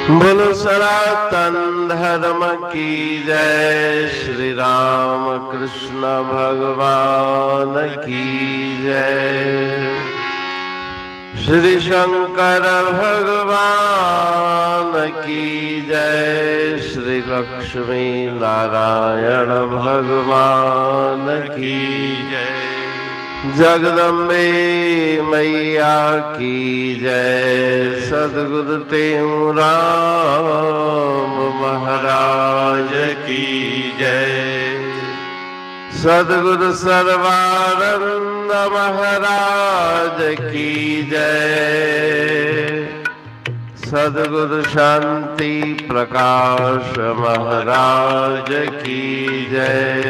बोलो सनातन धर्म की जय। श्री राम कृष्ण भगवान की जय। श्री शंकर भगवान की जय। श्री लक्ष्मी नारायण भगवान की जय। जगदम्बे मैया की जय। सद्गुरु राम महाराज की जय। सद्गुरु सर्वानंद महाराज की जय। सद्गुरु शांति प्रकाश महाराज की जय।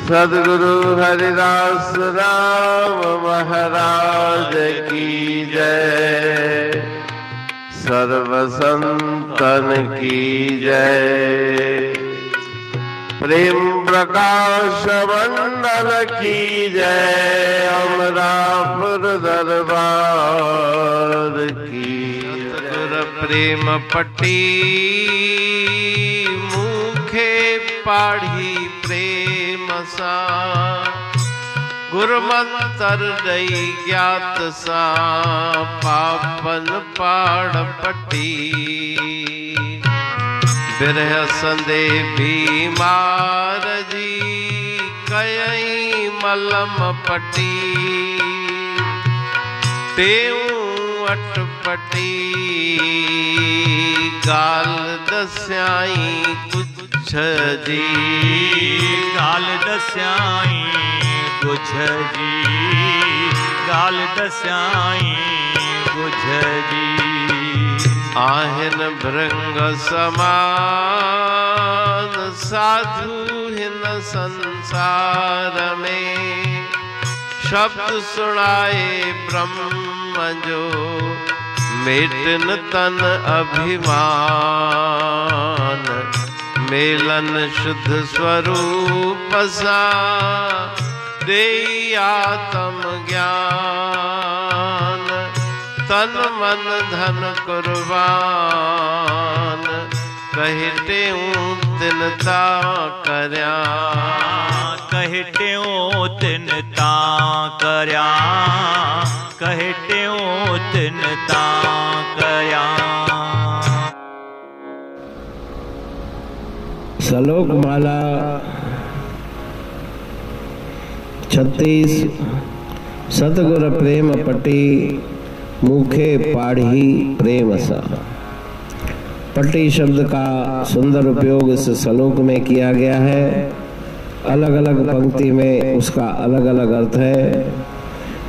सद्गुरु हरिदास राम महाराज की जय। सर्व संतन की जय। प्रेम प्रकाश मंडल की जय। अमरापुर दरबार की जय। प्रेम पट्टी मुखे पाढ़ी प्रेम सा। गुरुमंतर दई ज्ञात सा। पापन पाड़ पट्टी बिरह संदे बीमार जी। कयई मलम पट्टी टेऊ अटपटी। गाल दस्याई कुछ जी। गाल दस्याई कुछ जी। गाल दस्याई कुछ जी। आहिन भृंग समान साधु हिन संसार में। शब्द सुनाए ब्रह्म जो मेटन तन अभिमान। मेलन शुद्ध स्वरूप सा दे आत्म ज्ञान। तन मन धन कुर्बान कहते तिनता करया। कहते तिनता करया। कहते तिनता करया। श्लोक माला 36। सतगुरु प्रेम पट्टी मुखे पाढ़ी प्रेम सा। पट्टी शब्द का सुंदर उपयोग इस श्लोक में किया गया है। अलग अलग पंक्ति में उसका अलग अलग अर्थ है।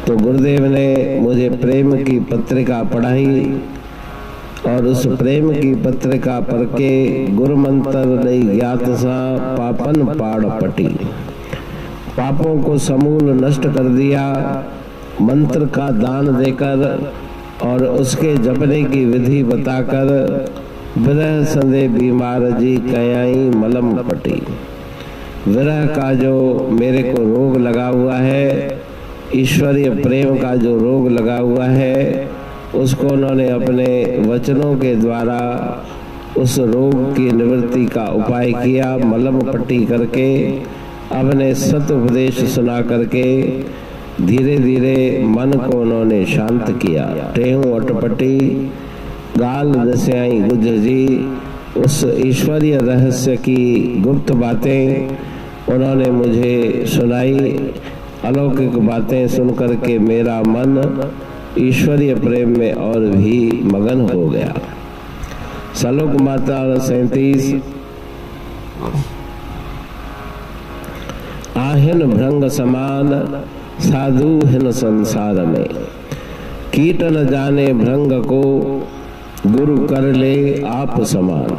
तो गुरुदेव ने मुझे प्रेम की पत्रिका पढ़ाई और उस प्रेम की पत्रिका पढ़ के गुरु मंत्र नहीं ज्ञात सा पापन पाड़ पटी। पापों को समूल नष्ट कर दिया मंत्र का दान देकर और उसके जपने की विधि बताकर। विरह संदे बीमार जी कयाई मलम पटी। विरह का जो मेरे को रोग लगा हुआ है, ईश्वरीय प्रेम का जो रोग लगा हुआ है, उसको उन्होंने अपने वचनों के द्वारा उस रोग की निवृत्ति का उपाय किया। मलम पट्टी करके अपने सत उपदेश सुना करके धीरे धीरे मन को उन्होंने शांत किया। टेहू अटपटी गाल दस्याई गुज जी। उस ईश्वरीय रहस्य की गुप्त बातें उन्होंने मुझे सुनाई। अलौकिक बातें सुनकर के मेरा मन ईश्वरीय प्रेम में और भी मगन हो गया। श्लोक मात्रा 37। आहिन भृंग समान साधु हिन संसार में। कीट न जाने भृंग को गुरु कर ले आप समान।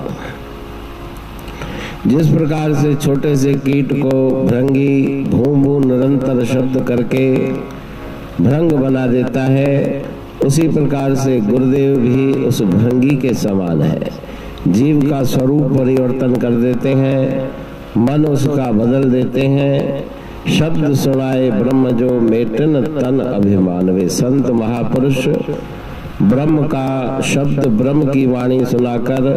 जिस प्रकार से छोटे से कीट को भृंगी भू भू निरंतर शब्द करके भृंग बना देता है, उसी प्रकार से गुरुदेव भी उस भृंगी के समान है। जीव का स्वरूप परिवर्तन कर देते हैं, मन उसका बदल देते हैं। शब्द सुनाए ब्रह्म जो मेटन तन अभिमान। वे संत महापुरुष ब्रह्म का शब्द, ब्रह्म की वाणी सुनाकर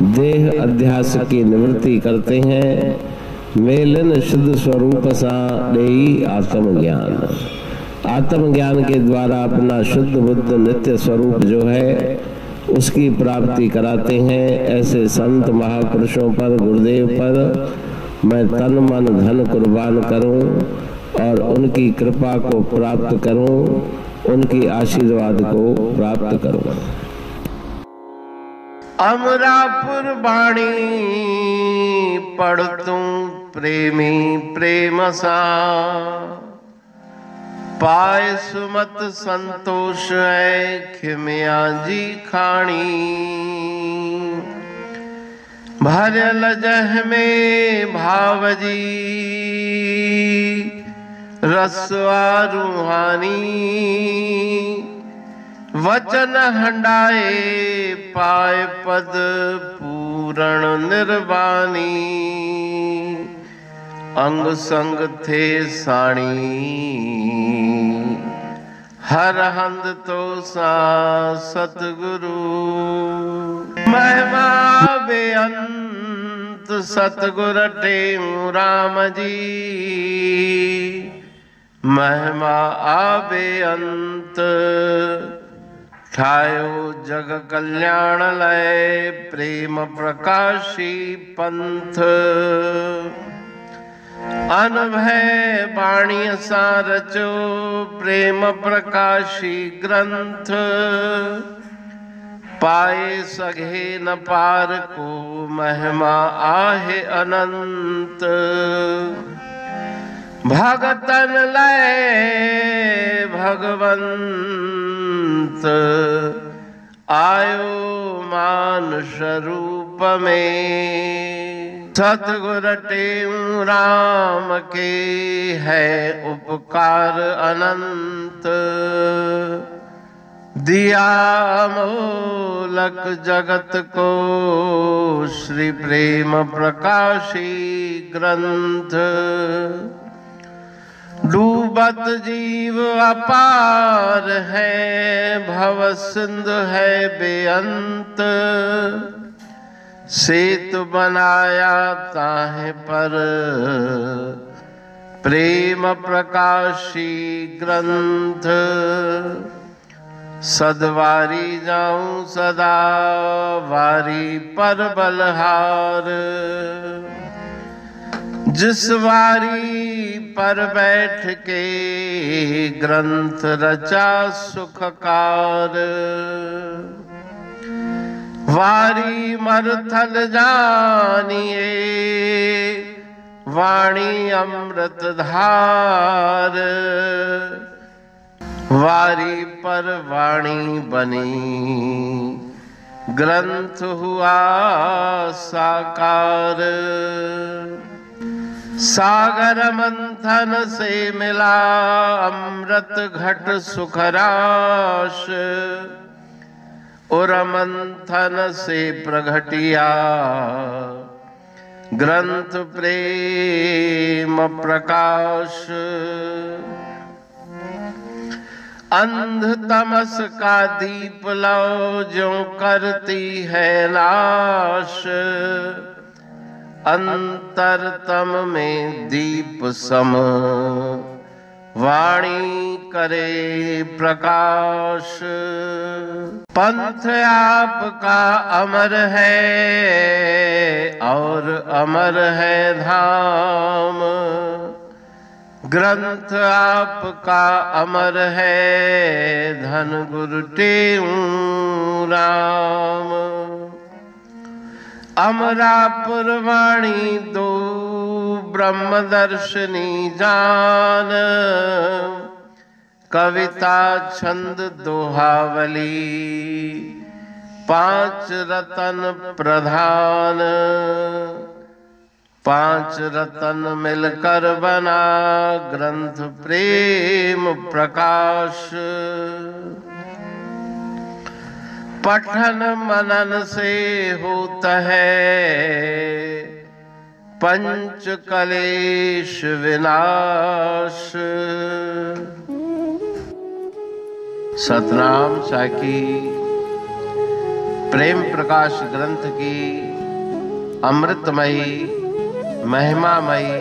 देह अध्यास की निवृत्ति करते हैं। मेलन शुद्ध स्वरूप सा देई आत्मज्ञान, आत्मज्ञान के द्वारा अपना शुद्ध बुद्ध नित्य स्वरूप जो है उसकी प्राप्ति कराते हैं। ऐसे संत महापुरुषों पर, गुरुदेव पर मैं तन मन धन कुर्बान करूं और उनकी कृपा को प्राप्त करूं, उनकी आशीर्वाद को प्राप्त करूं। अमरापुर बाणी पढ़तूं प्रेमी प्रेम सा, पाए सुमत संतोष है खिमिया जी खाणी। भरल जह में भावजी रसवा रूहानी, वचन हंडाए पाए पद पूरण निर्वाणी। अंग संग थे साणी हर हंद तो सा सतगुरु। महिमा बेअंत सतगुर टेऊ राम जी, महिमा आबे अंत ठायो जग कल्याण लय प्रेम प्रकाशी पंथ। अनभय बाणी सा रचो प्रेम प्रकाशी ग्रंथ। पाए सघे न पार को महिमा आहे अनंत। भगतन लय भगवंत आयो मानुष रूप में। सतगुर टेऊ राम के है उपकार अनंत। दिया मोलक जगत को श्री प्रेम प्रकाशी ग्रंथ। डूबत जीव अपार है भव सिंधु है बेअंत। सेतु बनाया ताहे पर प्रेम प्रकाशी ग्रंथ। सदवारी जाऊं सदा वारी पर बलहार। जिस वारी पर बैठ के ग्रंथ रचा सुखकार। वारी मरथल जानिए वाणी अमृत धार। वारी पर वाणी बनी ग्रंथ हुआ साकार। सागर मंथन से मिला अमृत घट सुखराश। और मंथन से प्रगटिया ग्रंथ प्रेम प्रकाश। अंध तमस का दीप लो जो करती है नाश। अंतरतम में दीप सम वाणी करे प्रकाश। पंथ आपका अमर है और अमर है धाम। ग्रंथ आपका अमर है धन गुरु टेऊ राम। अमरापुर वाणी दो ब्रह्मदर्शनी जान। कविता छंद दोहावली पांच रतन प्रधान। पांच रतन मिलकर बना ग्रंथ प्रेम प्रकाश। पठन मनन से होता है पंच कलेश विनाश। सतनाम साखी प्रेम प्रकाश ग्रंथ की अमृतमयी, महिमामयी,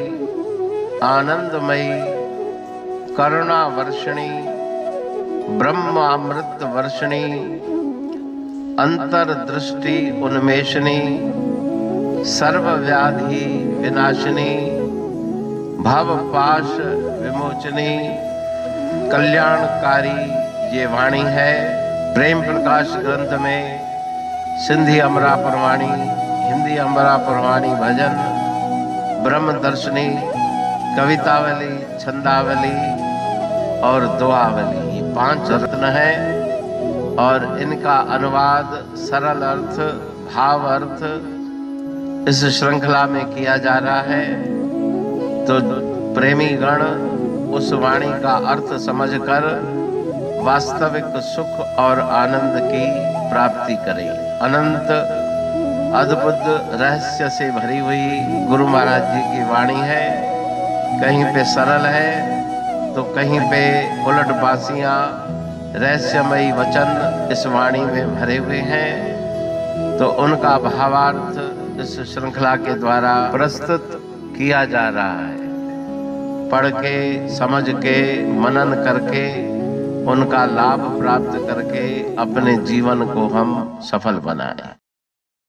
आनंदमयी, करुणा वर्षिणी, ब्रह्मामृत वर्षिणी, अंतर्दृष्टि उन्मेषणी, सर्वव्याधि विनाशिनी, भवपाश विमोचनी, कल्याणकारी ये वाणी है। प्रेम प्रकाश ग्रंथ में सिंधी अमरापुर वाणी, हिंदी अमरापुर वाणी भजन, ब्रह्म दर्शनी, कवितावली, छंदावली और दुआवली, ये 5 रत्न हैं और इनका अनुवाद, सरल अर्थ, भाव अर्थ इस श्रृंखला में किया जा रहा है। तो प्रेमी गण उस वाणी का अर्थ समझकर वास्तविक सुख और आनंद की प्राप्ति करें। अनंत अद्भुत रहस्य से भरी हुई गुरु महाराज जी की वाणी है। कहीं पे सरल है तो कहीं पे उलट बासियां, रहस्यमयी वचन इस वाणी में भरे हुए हैं। तो उनका भावार्थ इस श्रृंखला के द्वारा प्रस्तुत किया जा रहा है। पढ़ के, समझ के, मनन करके, उनका लाभ प्राप्त करके अपने जीवन को हम सफल बनाएं।